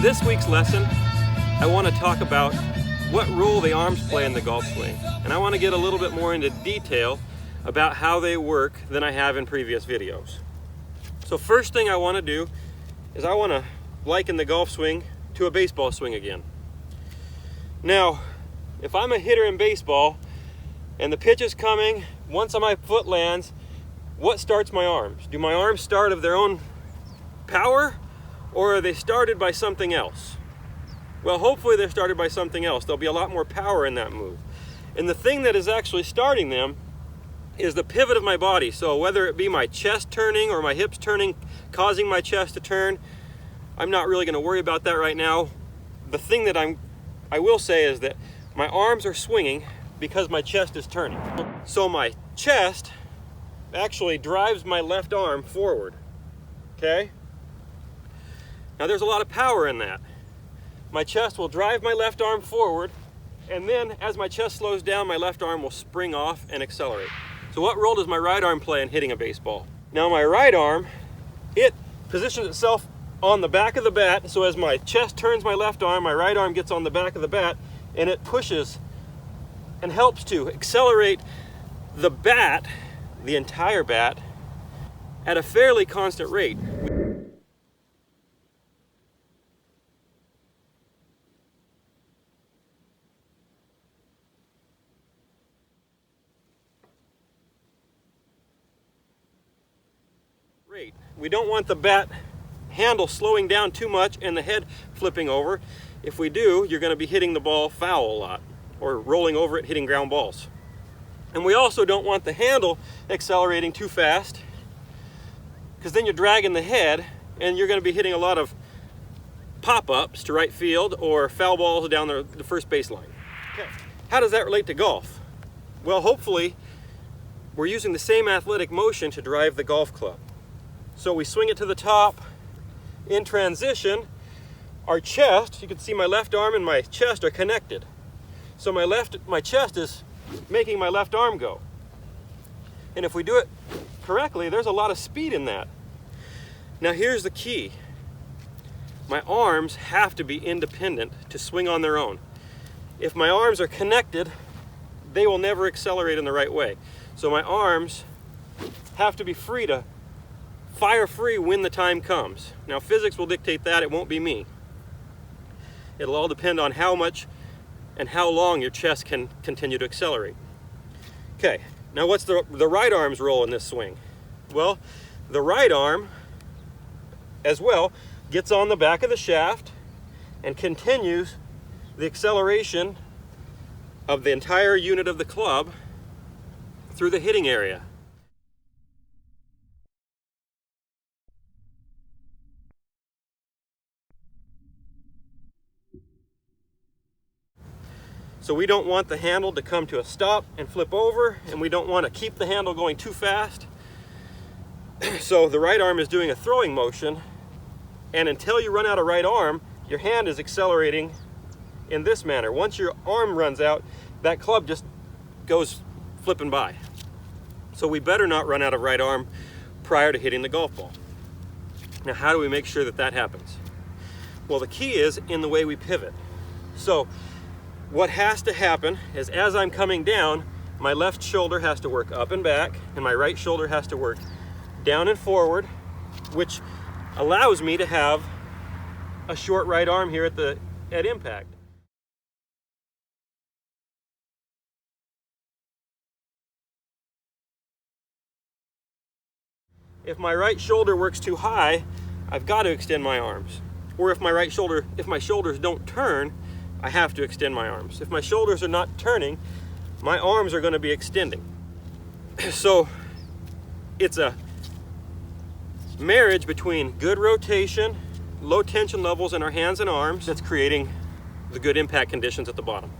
this week's lesson, I want to talk about what role the arms play in the golf swing. And I want to get a little bit more into detail about how they work than I have in previous videos. So first thing I want to do is I want to liken the golf swing to a baseball swing again. Now, if I'm a hitter in baseball and the pitch is coming, once my foot lands, what starts my arms? Do my arms start of their own power, or are they started by something else? Well, hopefully they're started by something else. There'll be a lot more power in that move. And the thing that is actually starting them is the pivot of my body. So whether it be my chest turning or my hips turning, causing my chest to turn, I'm not really going to worry about that right now. The thing that I will say is that my arms are swinging because my chest is turning. So my chest actually drives my left arm forward, okay? Now there's a lot of power in that. My chest will drive my left arm forward, and then as my chest slows down, my left arm will spring off and accelerate. So what role does my right arm play in hitting a baseball? Now my right arm, it positions itself on the back of the bat, so as my chest turns my left arm, my right arm gets on the back of the bat, and it pushes and helps to accelerate the bat, the entire bat, at a fairly constant rate. We don't want the bat handle slowing down too much and the head flipping over. If we do, you're going to be hitting the ball foul a lot, or rolling over it, hitting ground balls. And we also don't want the handle accelerating too fast, because then you're dragging the head and you're going to be hitting a lot of pop-ups to right field or foul balls down the first baseline. Okay. How does that relate to golf? Well, hopefully we're using the same athletic motion to drive the golf club. So we swing it to the top. In transition, our chest, you can see my left arm and my chest are connected. So my chest is making my left arm go. And if we do it correctly, there's a lot of speed in that. Now here's the key. My arms have to be independent to swing on their own. If my arms are connected, they will never accelerate in the right way. So my arms have to be free to fire free when the time comes. Now physics will dictate that, it won't be me. It'll all depend on how much and how long your chest can continue to accelerate. Okay, now what's the right arm's role in this swing? Well, the right arm as well gets on the back of the shaft and continues the acceleration of the entire unit of the club through the hitting area. So we don't want the handle to come to a stop and flip over, and we don't want to keep the handle going too fast. So the right arm is doing a throwing motion, and until you run out of right arm, your hand is accelerating in this manner. Once your arm runs out, that club just goes flipping by. So we better not run out of right arm prior to hitting the golf ball. Now how do we make sure that that happens? Well, the key is in the way we pivot. So what has to happen is as I'm coming down, my left shoulder has to work up and back, and my right shoulder has to work down and forward, which allows me to have a short right arm here at impact. If my right shoulder works too high, I've got to extend my arms. Or if my shoulders don't turn, I have to extend my arms. If my shoulders are not turning, my arms are going to be extending. So it's a marriage between good rotation, low tension levels in our hands and arms that's creating the good impact conditions at the bottom.